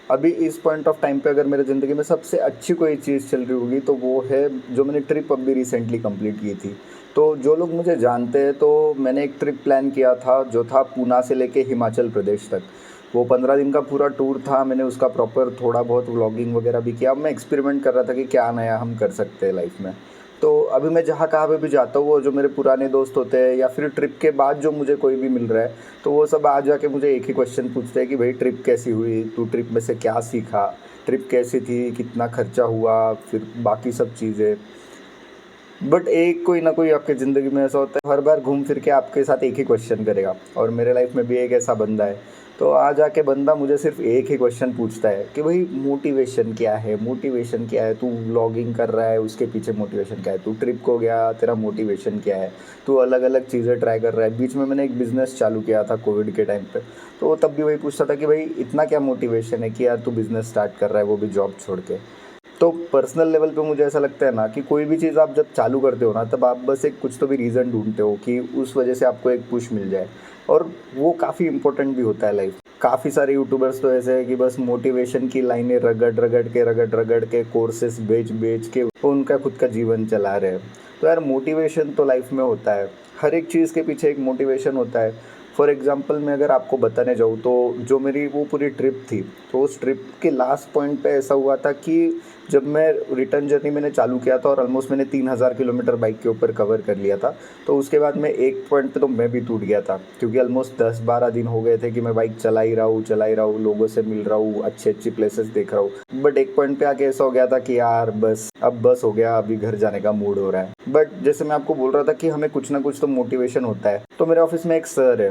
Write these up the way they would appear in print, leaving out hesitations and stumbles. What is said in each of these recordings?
अभी इस point of time पे अगर मेरे ज़िंदगी में सबसे अच्छी कोई चीज़ चल रही होगी तो वो है जो मैंने ट्रिप अभी रिसेंटली कंप्लीट की थी। तो जो लोग मुझे जानते हैं तो मैंने एक ट्रिप प्लान किया था जो था पूना से लेके हिमाचल प्रदेश तक। वो 15 दिन का पूरा टूर था। मैंने उसका प्रॉपर थोड़ा बहुत व्लॉगिंग वगैरह भी किया। मैं एक्सपेरिमेंट कर रहा था कि क्या नया हम कर सकते हैं लाइफ में। तो अभी मैं जहाँ कहाँ पे भी जाता हूँ वो जो मेरे पुराने दोस्त होते हैं या फिर ट्रिप के बाद जो मुझे कोई भी मिल रहा है तो वो सब आ जाके मुझे एक ही क्वेश्चन पूछते हैं कि भाई ट्रिप कैसी हुई, तू ट्रिप में से क्या सीखा, ट्रिप कैसी थी, कितना खर्चा हुआ, फिर बाकी सब चीज़ें। बट एक कोई ना कोई आपकी ज़िंदगी में ऐसा होता है हर बार घूम फिर के आपके साथ एक ही क्वेश्चन करेगा। और मेरे लाइफ में भी एक ऐसा बंदा है। तो आ जाके बंदा मुझे सिर्फ एक ही क्वेश्चन पूछता है कि भाई मोटिवेशन क्या है, मोटिवेशन क्या है, तू व्लॉगिंग कर रहा है उसके पीछे मोटिवेशन क्या है, तू ट्रिप को गया तेरा मोटिवेशन क्या है, तू अलग अलग चीज़ें ट्राई कर रहा है। बीच में मैंने एक बिज़नेस चालू किया था कोविड के टाइम पे। तो तब भी वही पूछता था कि भाई इतना क्या मोटिवेशन है कि यार तू बिज़नेस स्टार्ट कर रहा है वो भी जॉब छोड़ के। तो पर्सनल लेवल पे मुझे ऐसा लगता है ना कि कोई भी चीज़ आप जब चालू करते हो ना तब आप बस एक कुछ तो भी रीज़न ढूंढते हो कि उस वजह से आपको एक पुश मिल जाए। और वो काफ़ी इंपॉर्टेंट भी होता है लाइफ। काफ़ी सारे यूट्यूबर्स तो ऐसे हैं कि बस मोटिवेशन की लाइनें रगड़ रगड़ के कोर्सेस बेच बेच के वो उनका खुद का जीवन चला रहे हैं। तो यार मोटिवेशन तो लाइफ में होता है। हर एक चीज़ के पीछे एक मोटिवेशन होता है। फॉर एग्ज़ाम्पल मैं अगर आपको बताने जाऊँ तो जो मेरी वो पूरी ट्रिप थी तो उस ट्रिप के लास्ट पॉइंट पे ऐसा हुआ था कि जब मैं रिटर्न जर्नी मैंने चालू किया था और ऑलमोस्ट मैंने 3000 किलोमीटर बाइक के ऊपर कवर कर लिया था। तो उसके बाद मैं एक पॉइंट पे तो मैं भी टूट गया था क्योंकि ऑलमोस्ट 10-12 दिन हो गए थे कि मैं बाइक चला ही रहा हूँ, लोगों से मिल रहा हूँ, अच्छी अच्छी प्लेसेस देख रहा हूँ। बट एक पॉइंट पे आके ऐसा हो गया था कि यार बस अब बस हो गया, अभी घर जाने का मूड हो रहा है। बट जैसे मैं आपको बोल रहा था कि हमें कुछ ना कुछ तो मोटिवेशन होता है। तो मेरे ऑफिस में एक सर है,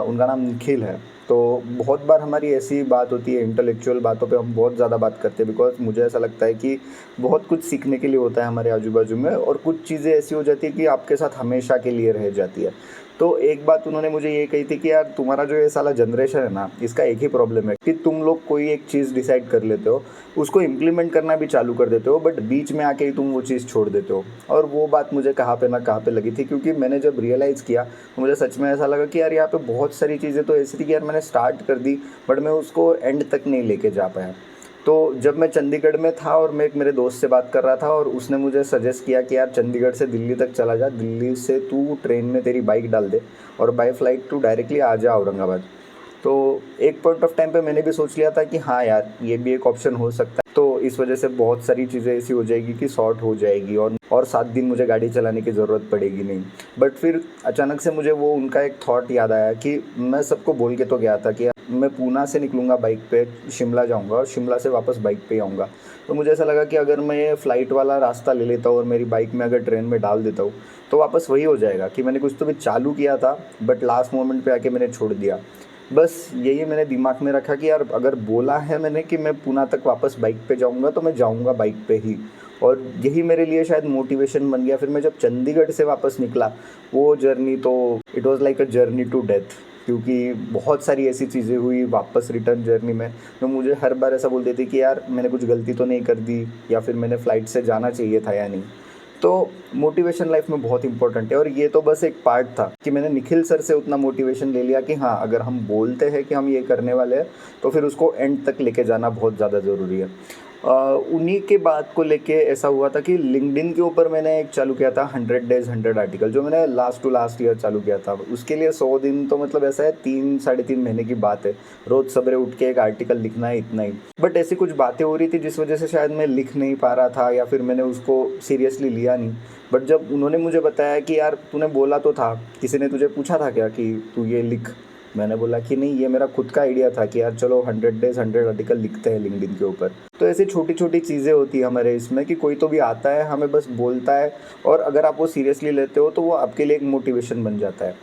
उनका नाम निखिल है। तो बहुत बार हमारी ऐसी बात होती है, इंटेलेक्चुअल बातों पे हम बहुत ज़्यादा बात करते हैं बिकॉज मुझे ऐसा लगता है कि बहुत कुछ सीखने के लिए होता है हमारे आजू बाजू में और कुछ चीज़ें ऐसी हो जाती है कि आपके साथ हमेशा के लिए रह जाती है। तो एक बात उन्होंने मुझे ये कही थी कि यार तुम्हारा जो ये साला जनरेशन है ना इसका एक ही प्रॉब्लम है कि तुम लोग कोई एक चीज़ डिसाइड कर लेते हो, उसको इम्प्लीमेंट करना भी चालू कर देते हो बट बीच में आके ही तुम वो चीज़ छोड़ देते हो। और वो बात मुझे कहाँ पे ना कहाँ पे लगी थी क्योंकि मैंने जब रियलाइज़ किया तो मुझे सच में ऐसा लगा कि यार यहाँ पे बहुत सारी चीज़ें तो ऐसी थी कि यार मैंने स्टार्ट कर दी बट मैं उसको एंड तक नहीं लेके जा पाया। तो जब मैं चंडीगढ़ में था और मैं एक मेरे दोस्त से बात कर रहा था और उसने मुझे सजेस्ट किया कि यार चंडीगढ़ से दिल्ली तक चला जा, दिल्ली से तू ट्रेन में तेरी बाइक डाल दे और बाय फ्लाइट तू डायरेक्टली आ जा औरंगाबाद। तो एक पॉइंट ऑफ टाइम पे मैंने भी सोच लिया था कि हाँ यार ये भी एक ऑप्शन हो सकता है। तो इस वजह से बहुत सारी चीज़ें ऐसी हो जाएगी कि शॉर्ट हो जाएगी और 7 दिन मुझे गाड़ी चलाने की ज़रूरत पड़ेगी नहीं। बट फिर अचानक से मुझे वो उनका एक थॉट याद आया कि मैं सबको बोल के तो गया था कि मैं पूना से निकलूँगा बाइक पे, शिमला जाऊँगा और शिमला से वापस बाइक पे ही आऊँगा। तो मुझे ऐसा लगा कि अगर मैं ये फ़्लाइट वाला रास्ता ले लेता हूँ और मेरी बाइक में अगर ट्रेन में डाल देता हूँ तो वापस वही हो जाएगा कि मैंने कुछ तो भी चालू किया था बट लास्ट मोमेंट पे आके मैंने छोड़ दिया। बस यही मैंने दिमाग में रखा कि यार अगर बोला है मैंने कि मैं पूना तक वापस बाइक पे जाऊँगा तो मैं जाऊँगा बाइक पे ही। और यही मेरे लिए शायद मोटिवेशन बन गया। फिर मैं जब चंडीगढ़ से वापस निकला वो जर्नी तो it was like a journey to death. क्योंकि बहुत सारी ऐसी चीज़ें हुई वापस रिटर्न जर्नी में जो मुझे हर बार ऐसा बोलती थी कि यार मैंने कुछ गलती तो नहीं कर दी या फिर मैंने फ़्लाइट से जाना चाहिए था या नहीं। तो मोटिवेशन लाइफ में बहुत इंपॉर्टेंट है और ये तो बस एक पार्ट था कि मैंने निखिल सर से उतना मोटिवेशन ले लिया कि हाँ अगर हम बोलते हैं कि हम ये करने वाले हैं तो फिर उसको एंड तक लेके जाना बहुत ज़्यादा ज़रूरी है। उन्हीं के बात को लेके ऐसा हुआ था कि लिंक्डइन के ऊपर मैंने एक चालू किया था 100 days 100 आर्टिकल जो मैंने लास्ट टू लास्ट ईयर चालू किया था। उसके लिए 100 दिन तो मतलब ऐसा है 3-3.5 महीने की बात है। रोज़ सवेरे उठ के एक आर्टिकल लिखना है इतना ही। बट ऐसी कुछ बातें हो रही थी जिस वजह से शायद मैं लिख नहीं पा रहा था या फिर मैंने उसको सीरियसली लिया नहीं। बट जब उन्होंने मुझे बताया कि यार तूने बोला तो था, किसी ने तुझे पूछा था क्या कि तू ये लिख। मैंने बोला कि नहीं ये मेरा खुद का आइडिया था कि यार चलो 100 days 100 आर्टिकल लिखते हैं लिंक्डइन के ऊपर। तो ऐसी छोटी छोटी चीज़ें होती है हमारे इसमें कि कोई तो भी आता है हमें बस बोलता है और अगर आप वो सीरियसली लेते हो तो वो आपके लिए एक मोटिवेशन बन जाता है।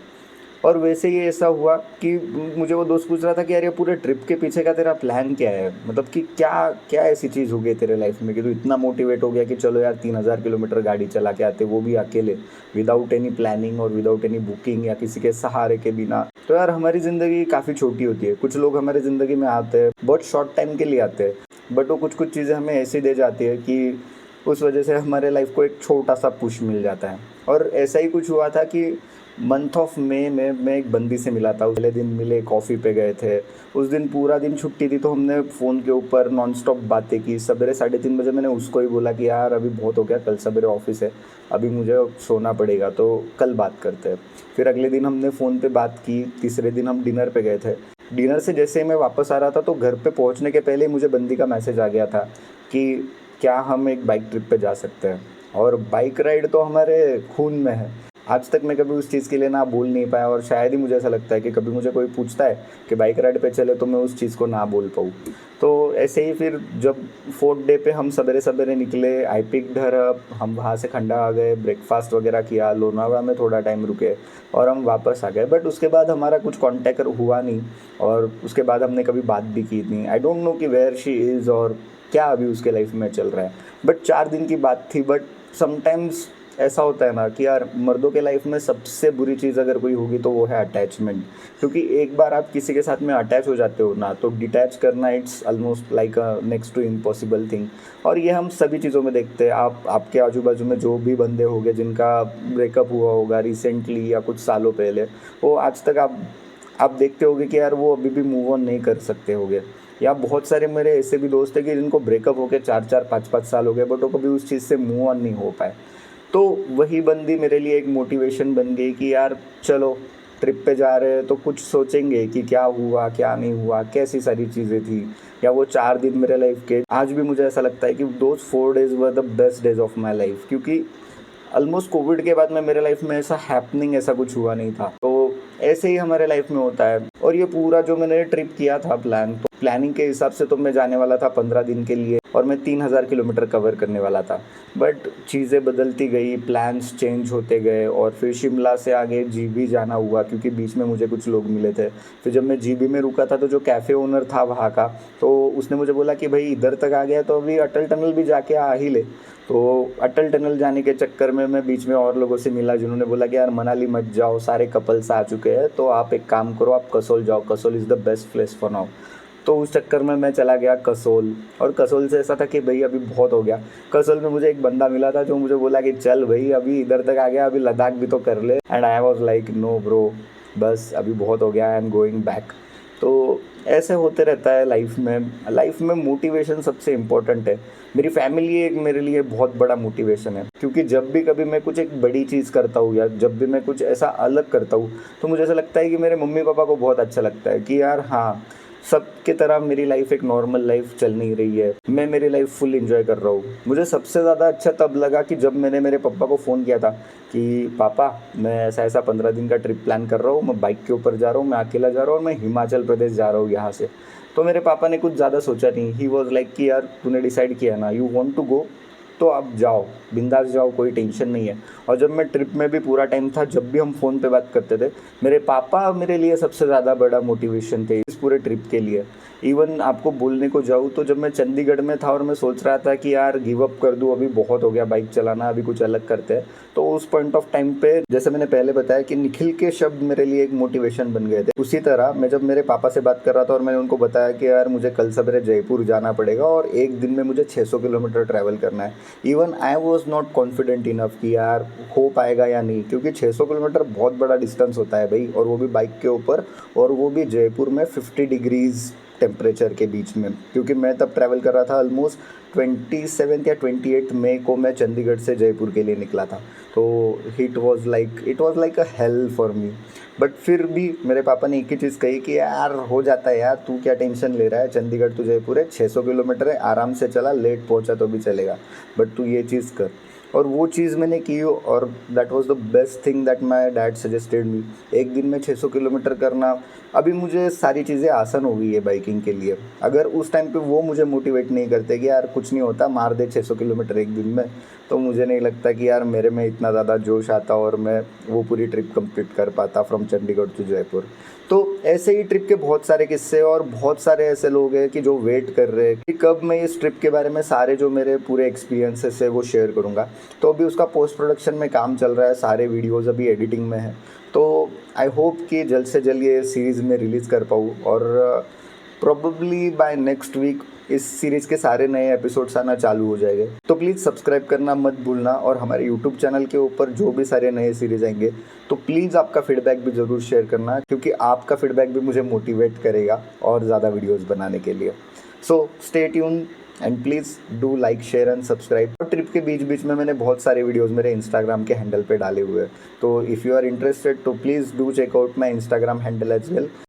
और वैसे ही ऐसा हुआ कि मुझे वो दोस्त पूछ रहा था कि यार ये पूरे ट्रिप के पीछे का तेरा प्लान क्या है, मतलब कि क्या क्या ऐसी चीज़ हो गई तेरे लाइफ में कि तू इतना मोटिवेट हो गया कि चलो यार 3000 किलोमीटर गाड़ी चला के आते वो भी अकेले, विदाउट एनी प्लानिंग और विदाउट एनी बुकिंग या किसी के सहारे के बिना। तो यार हमारी ज़िंदगी काफ़ी छोटी होती है। कुछ लोग हमारी ज़िंदगी में आते हैं बहुत शॉर्ट टाइम के लिए आते हैं बट वो कुछ कुछ चीज़ें हमें ऐसी दे जाती है कि उस वजह से हमारे लाइफ को एक छोटा सा पुश मिल जाता है। और ऐसा ही कुछ हुआ था कि मंथ ऑफ मे में मैं एक बंदी से मिला था। पहले दिन मिले, कॉफ़ी पे गए थे। उस दिन पूरा दिन छुट्टी थी तो हमने फ़ोन के ऊपर नॉन स्टॉप बातें की। सवेरे 3:30 बजे मैंने उसको ही बोला कि यार अभी बहुत हो गया, कल सवेरे ऑफिस है, अभी मुझे सोना पड़ेगा, तो कल बात करते हैं। फिर अगले दिन हमने फ़ोन पे बात की। तीसरे दिन हम डिनर पे गए थे। डिनर से जैसे ही मैं वापस आ रहा था तो घर पे पहुंचने के पहले ही मुझे बंदी का मैसेज आ गया था कि क्या हम एक बाइक ट्रिप पे जा सकते हैं। और बाइक राइड तो हमारे खून में है। आज तक मैं कभी उस चीज़ के लिए ना बोल नहीं पाया, और शायद ही मुझे ऐसा लगता है कि कभी मुझे कोई पूछता है कि बाइक राइड पे चले तो मैं उस चीज़ को ना बोल पाऊँ। तो ऐसे ही फिर जब 4th डे पे हम सवेरे सवेरे निकले, आई पिक्ड हर अप, हम वहाँ से खंडा आ गए, ब्रेकफास्ट वगैरह किया, लोनावला में थोड़ा टाइम रुके और हम वापस आ गए। बट उसके बाद हमारा कुछ कांटेक्ट हुआ नहीं, और उसके बाद हमने कभी बात भी की नहीं। आई डोंट नो कि वेयर शी इज़ और क्या अभी उसके लाइफ में चल रहा है। बट 4 दिन की बात थी। बट समटाइम्स ऐसा होता है ना कि यार मर्दों के लाइफ में सबसे बुरी चीज़ अगर कोई होगी तो वो है अटैचमेंट। क्योंकि एक बार आप किसी के साथ में अटैच हो जाते हो ना, तो डिटैच करना it's almost like a next to impossible thing. और ये हम सभी चीज़ों में देखते हैं। आपके आजू बाजू में जो भी बंदे होंगे जिनका ब्रेकअप हुआ होगा रिसेंटली या कुछ सालों पहले, वो आज तक आप देखते होगे कि यार वो अभी भी मूव ऑन नहीं कर सकते होगे। या बहुत सारे मेरे ऐसे भी दोस्त हैं कि जिनको ब्रेकअप होके 4-4 5-5 साल हो गए, बट वो कभी उस चीज़ से मूव ऑन नहीं हो पाए। तो वही बंदी मेरे लिए एक मोटिवेशन बन गई कि यार चलो ट्रिप पे जा रहे हैं तो कुछ सोचेंगे कि क्या हुआ, क्या नहीं हुआ, कैसी सारी चीज़ें थी। या वो 4 दिन मेरे लाइफ के, आज भी मुझे ऐसा लगता है कि those 4 days were the best days of my life. क्योंकि ऑलमोस्ट कोविड के बाद में मेरे लाइफ में ऐसा हैपनिंग ऐसा कुछ हुआ नहीं था। तो ऐसे ही हमारे लाइफ में होता है। और ये पूरा जो मैंने ट्रिप किया था प्लान, तो प्लानिंग के हिसाब से तो मैं जाने वाला था 15 दिन के लिए, और मैं 3000 किलोमीटर कवर करने वाला था। बट चीज़ें बदलती गई, प्लान्स चेंज होते गए, और फिर शिमला से आगे जीबी जाना हुआ क्योंकि बीच में मुझे कुछ लोग मिले थे। फिर जब मैं जीबी में रुका था तो जो कैफ़े ओनर था वहाँ का, तो उसने मुझे बोला कि भाई इधर तक आ गया तो अभी अटल टनल भी जाके आ ही ले। तो अटल टनल जाने के चक्कर में मैं बीच में और लोगों से मिला जिन्होंने बोला कि यार मनाली मत जाओ, सारे कपल्स आ चुके हैं, तो आप एक काम करो, आप कसोल जाओ, Kasol is the best place for now. तो उस चक्कर में मैं चला गया कसोल। और कसोल से ऐसा था कि भाई अभी बहुत हो गया। कसोल में मुझे एक बंदा मिला था जो मुझे बोला कि चल भाई अभी इधर तक आ गया, अभी लद्दाख भी तो कर ले। And I was like no bro, बस अभी बहुत हो गया, आई एम गोइंग बैक। तो ऐसे होते रहता है लाइफ में। लाइफ में मोटिवेशन सबसे इम्पोर्टेंट है। मेरी फैमिली एक मेरे लिए बहुत बड़ा मोटिवेशन है। क्योंकि जब भी कभी मैं कुछ एक बड़ी चीज़ करता हूँ या जब भी मैं कुछ ऐसा अलग करता हूँ, तो मुझे ऐसा लगता है कि मेरे मम्मी पापा को बहुत अच्छा लगता है कि यार हाँ, सबके तरह मेरी लाइफ एक नॉर्मल लाइफ चल नहीं रही है, मैं मेरी लाइफ फुल एंजॉय कर रहा हूँ। मुझे सबसे ज़्यादा अच्छा तब लगा कि जब मैंने मेरे पापा को फ़ोन किया था कि पापा मैं ऐसा ऐसा 15 दिन का ट्रिप प्लान कर रहा हूँ, मैं बाइक के ऊपर जा रहा हूँ, मैं अकेला जा रहा हूँ और मैं हिमाचल प्रदेश जा रहा हूँ यहाँ से। तो मेरे पापा ने कुछ ज़्यादा सोचा नहीं, ही वॉज लाइक कि यार तूने डिसाइड किया ना, यू वॉन्ट टू गो, तो आप जाओ, बिंदास जाओ, कोई टेंशन नहीं है। और जब मैं ट्रिप में भी पूरा टाइम था, जब भी हम फ़ोन पे बात करते थे, मेरे पापा मेरे लिए सबसे ज़्यादा बड़ा मोटिवेशन थे इस पूरे ट्रिप के लिए। इवन आपको बोलने को जाऊँ तो जब मैं चंडीगढ़ में था और मैं सोच रहा था कि यार गिव अप कर दूँ, अभी बहुत हो गया बाइक चलाना, अभी कुछ अलग करते हैं, तो उस पॉइंट ऑफ टाइम पे जैसे मैंने पहले बताया कि निखिल के शब्द मेरे लिए एक मोटिवेशन बन गए थे। उसी तरह मैं जब मेरे पापा से बात कर रहा था और मैंने उनको बताया कि यार मुझे कल सवेरे जयपुर जाना पड़ेगा और एक दिन में मुझे 600 किलोमीटर ट्रैवल करना है, even I was not confident enough कि यार हो पाएगा या नहीं। क्योंकि 600 किलोमीटर बहुत बड़ा डिस्टेंस होता है भाई, और वो भी बाइक के ऊपर, और वो भी जयपुर में 50 डिग्रीज़ टेम्परेचर के बीच में। क्योंकि मैं तब ट्रैवल कर रहा था ऑलमोस्ट 27 या 28 मई को मैं चंडीगढ़ से जयपुर के लिए निकला था। तो it was like a hello for me. But फिर भी मेरे पापा ने एक ही चीज़ कही कि यार हो जाता है यार, तू क्या टेंशन ले रहा है, चंडीगढ़ टू जयपुर है, 600 किलोमीटर है, आराम से चला, लेट पहुंचा तो भी चलेगा, बट तू ये चीज़ कर। और वो चीज़ मैंने की, और that was the best thing that my dad suggested me. एक दिन में 600 किलोमीटर करना, अभी मुझे सारी चीज़ें आसान हो गई है बाइकिंग के लिए। अगर उस टाइम पे वो मुझे मोटिवेट नहीं करते कि यार कुछ नहीं होता, मार दे 600 किलोमीटर एक दिन में, तो मुझे नहीं लगता कि यार मेरे में इतना ज़्यादा जोश आता और मैं वो पूरी ट्रिप कंप्लीट कर पाता फ्रॉम चंडीगढ़ टू जयपुर। तो ऐसे ही ट्रिप के बहुत सारे किस्से, और बहुत सारे ऐसे लोग हैं कि जो वेट कर रहे हैं कि कब मैं इस ट्रिप के बारे में सारे जो मेरे पूरे एक्सपीरियंसेस है वो शेयर करूँगा। तो अभी उसका पोस्ट प्रोडक्शन में काम चल रहा है, सारे वीडियोज़ अभी एडिटिंग में है। तो आई होप कि जल्द से जल्द ये सीरीज़ में रिलीज़ कर पाऊँ। और प्रोबेबली बाय नेक्स्ट वीक इस सीरीज़ के सारे नए एपिसोड्स आना चालू हो जाएंगे। तो प्लीज़ सब्सक्राइब करना मत भूलना, और हमारे यूट्यूब चैनल के ऊपर जो भी सारे नए सीरीज़ आएंगे तो प्लीज़ आपका फीडबैक भी ज़रूर शेयर करना, क्योंकि आपका फीडबैक भी मुझे मोटिवेट करेगा और ज़्यादा वीडियोज़ बनाने के लिए। So stay tune and please do like, share and subscribe. और ट्रिप के बीच बीच में मैंने बहुत सारे वीडियोस मेरे इंस्टाग्राम के हैंडल पे डाले हुए हैं, तो इफ़ यू आर इंटरेस्टेड तो please do check out my Instagram handle as well.